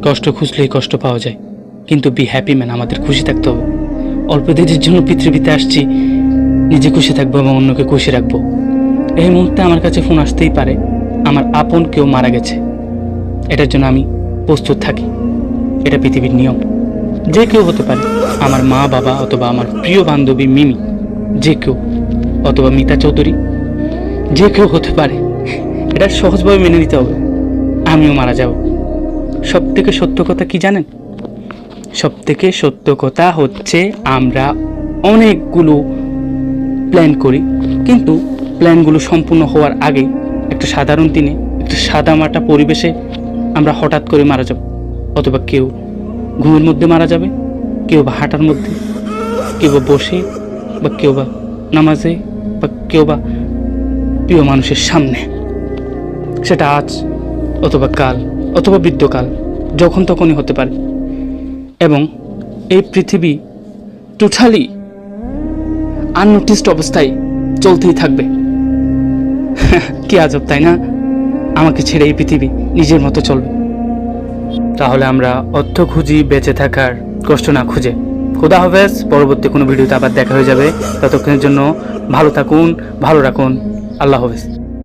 কষ্ট খুঁজলেই কষ্ট পাওয়া যায়, কিন্তু বি হ্যাপি ম্যান। আমাদের খুশি থাকতে হবে। অল্প দিনের জন্য পৃথিবীতে আসছি, নিজে খুশি থাকবো এবং অন্যকে খুশি রাখবো। এই মুহূর্তে আমার কাছে ফোন আসতেই পারে, আমার আপন কেউ মারা গেছে, এটার জন্য আমি প্রস্তুত থাকি। এটা পৃথিবীর নিয়ম। যে কেউ হতে পারে, আমার মা বাবা, অথবা আমার প্রিয় বান্ধবী মিমি, যে কেউ, অথবা মিতা চৌধুরী, যে কেউ হতে পারে। এটা সহজভাবে মেনে নিতে হবে। আমিও মারা যাব। সব থেকে সত্য কথা কি জানেন? সব থেকে সত্য কথা হচ্ছে আমরা অনেকগুলো প্ল্যান করি, কিন্তু প্ল্যানগুলো সম্পূর্ণ হওয়ার আগে একটা সাধারণ দিনে একটা সাদামাটা পরিবেশে আমরা হঠাৎ করে মারা যাব। অথবা কেউ ঘুমের মধ্যে মারা যাবে, কেউ বা হাঁটার মধ্যে, কেউ বা বসে, বা কেউ বা নামাজে, বা কেউ বা প্রিয় মানুষের সামনে। সেটা আজ অথবা কাল অথবা বৃদ্ধকাল, যখন তখনই হতে পারে। এবং এই পৃথিবী টোটালি আননোটিসড অবস্থায় চলতেই থাকবে। কি আজব, তাই না? আমাকে ছেড়ে এই পৃথিবী নিজের মতো চলবে। তাহলে আমরা অর্থ খুঁজি বেঁচে থাকার, কষ্ট না খুঁজে। খোদা হাফেজ। পরবর্তী কোনো ভিডিওতে আবার দেখা হয়ে যাবে। ততক্ষণের জন্য ভালো থাকুন, ভালো রাখুন। আল্লাহ হাফেজ।